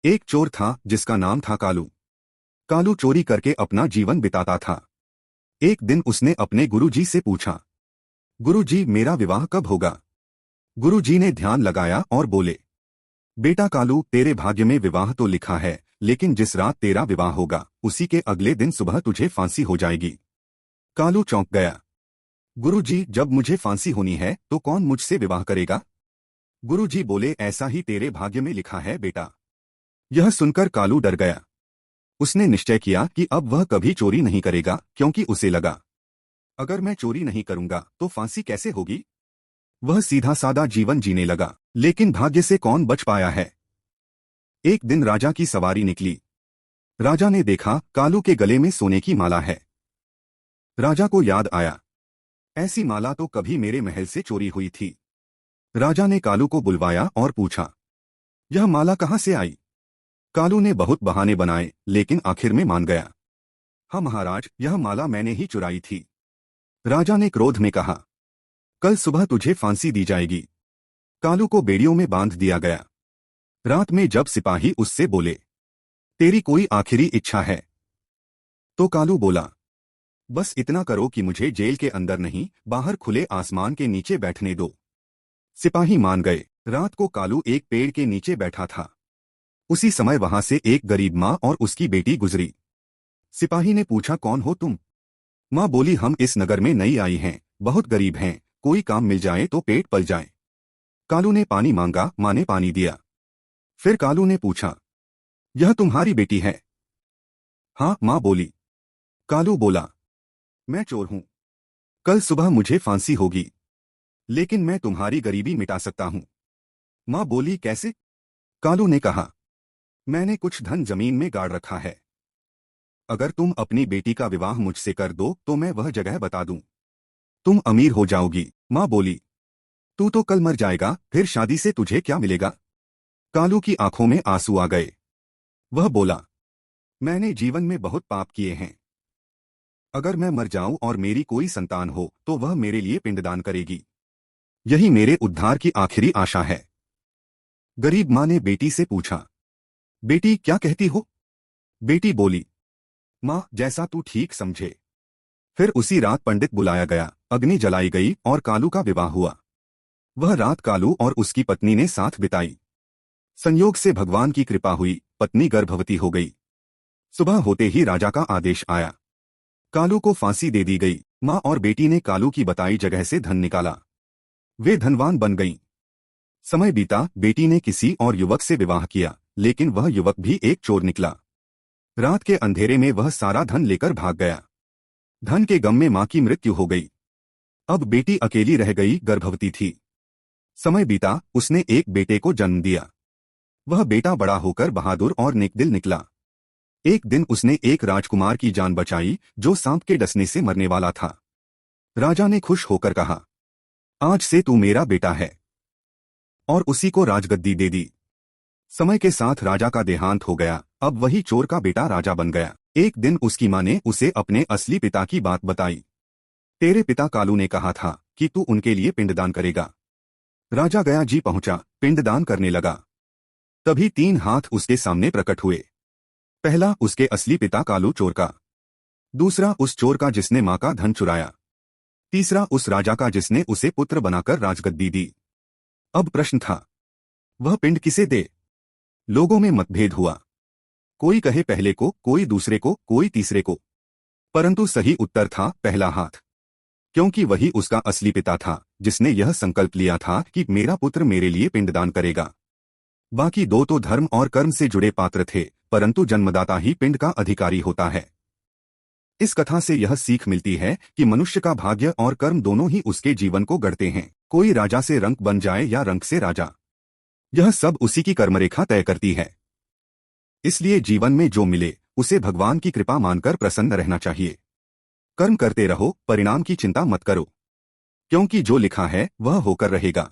एक चोर था जिसका नाम था कालू। कालू चोरी करके अपना जीवन बिताता था। एक दिन उसने अपने गुरुजी से पूछा, गुरुजी मेरा विवाह कब होगा? गुरुजी ने ध्यान लगाया और बोले, बेटा कालू तेरे भाग्य में विवाह तो लिखा है, लेकिन जिस रात तेरा विवाह होगा उसी के अगले दिन सुबह तुझे फांसी हो जाएगी। कालू चौंक गया। गुरुजी जब मुझे फांसी होनी है तो कौन मुझसे विवाह करेगा? गुरुजी बोले, ऐसा ही तेरे भाग्य में लिखा है बेटा। यह सुनकर कालू डर गया। उसने निश्चय किया कि अब वह कभी चोरी नहीं करेगा, क्योंकि उसे लगा, अगर मैं चोरी नहीं करूंगा तो फांसी कैसे होगी। वह सीधा सादा जीवन जीने लगा। लेकिन भाग्य से कौन बच पाया है। एक दिन राजा की सवारी निकली। राजा ने देखा कालू के गले में सोने की माला है। राजा को याद आया, ऐसी माला तो कभी मेरे महल से चोरी हुई थी। राजा ने कालू को बुलवाया और पूछा, यह माला कहां से आई? कालू ने बहुत बहाने बनाए, लेकिन आखिर में मान गया। हाँ महाराज, यह माला मैंने ही चुराई थी। राजा ने क्रोध में कहा, कल सुबह तुझे फांसी दी जाएगी। कालू को बेड़ियों में बांध दिया गया। रात में जब सिपाही उससे बोले, तेरी कोई आखिरी इच्छा है? तो कालू बोला, बस इतना करो कि मुझे जेल के अंदर नहीं, बाहर खुले आसमान के नीचे बैठने दो। सिपाही मान गए। रात को कालू एक पेड़ के नीचे बैठा था। उसी समय वहां से एक गरीब माँ और उसकी बेटी गुजरी। सिपाही ने पूछा, कौन हो तुम? माँ बोली, हम इस नगर में नई आई हैं, बहुत गरीब हैं, कोई काम मिल जाए तो पेट पल जाए। कालू ने पानी मांगा, माँ ने पानी दिया। फिर कालू ने पूछा, यह तुम्हारी बेटी है? हाँ, माँ बोली। कालू बोला, मैं चोर हूं, कल सुबह मुझे फांसी होगी, लेकिन मैं तुम्हारी गरीबी मिटा सकता हूं। माँ बोली, कैसे? कालू ने कहा, मैंने कुछ धन जमीन में गाड़ रखा है। अगर तुम अपनी बेटी का विवाह मुझसे कर दो तो मैं वह जगह बता दूं, तुम अमीर हो जाओगी। माँ बोली, तू तो कल मर जाएगा, फिर शादी से तुझे क्या मिलेगा? कालू की आंखों में आंसू आ गए। वह बोला, मैंने जीवन में बहुत पाप किए हैं। अगर मैं मर जाऊं और मेरी कोई संतान हो तो वह मेरे लिए पिंडदान करेगी। यही मेरे उद्धार की आखिरी आशा है। गरीब माँ ने बेटी से पूछा, बेटी क्या कहती हो? बेटी बोली, माँ जैसा तू ठीक समझे। फिर उसी रात पंडित बुलाया गया, अग्नि जलाई गई और कालू का विवाह हुआ। वह रात कालू और उसकी पत्नी ने साथ बिताई। संयोग से भगवान की कृपा हुई, पत्नी गर्भवती हो गई। सुबह होते ही राजा का आदेश आया, कालू को फांसी दे दी गई। माँ और बेटी ने कालू की बताई जगह से धन निकाला। वे धनवान बन गईं। समय बीता, बेटी ने किसी और युवक से विवाह किया, लेकिन वह युवक भी एक चोर निकला। रात के अंधेरे में वह सारा धन लेकर भाग गया। धन के गम में मां की मृत्यु हो गई। अब बेटी अकेली रह गई, गर्भवती थी। समय बीता, उसने एक बेटे को जन्म दिया। वह बेटा बड़ा होकर बहादुर और नेकदिल निकला। एक दिन उसने एक राजकुमार की जान बचाई जो सांप के डसने से मरने वाला था। राजा ने खुश होकर कहा, आज से तू मेरा बेटा है, और उसी को राजगद्दी दे दी। समय के साथ राजा का देहांत हो गया। अब वही चोर का बेटा राजा बन गया। एक दिन उसकी माँ ने उसे अपने असली पिता की बात बताई। तेरे पिता कालू ने कहा था कि तू उनके लिए पिंडदान करेगा। राजा गया जी पहुंचा, पिंडदान करने लगा। तभी 3 हाथ उसके सामने प्रकट हुए। पहला उसके असली पिता कालू चोर का, दूसरा उस चोर का जिसने माँ का धन चुराया, तीसरा उस राजा का जिसने उसे पुत्र बनाकर राजगद्दी दी। अब प्रश्न था, वह पिंड किसे दे? लोगों में मतभेद हुआ। कोई कहे पहले को, कोई दूसरे को, कोई तीसरे को। परंतु सही उत्तर था पहला हाथ, क्योंकि वही उसका असली पिता था जिसने यह संकल्प लिया था कि मेरा पुत्र मेरे लिए पिंडदान करेगा। बाकी 2 तो धर्म और कर्म से जुड़े पात्र थे, परंतु जन्मदाता ही पिंड का अधिकारी होता है। इस कथा से यह सीख मिलती है कि मनुष्य का भाग्य और कर्म दोनों ही उसके जीवन को गढ़ते हैं। कोई राजा से रंक बन जाए या रंक से राजा, यह सब उसी की कर्मरेखा तय करती है। इसलिए जीवन में जो मिले उसे भगवान की कृपा मानकर प्रसन्न रहना चाहिए। कर्म करते रहो, परिणाम की चिंता मत करो, क्योंकि जो लिखा है वह होकर रहेगा।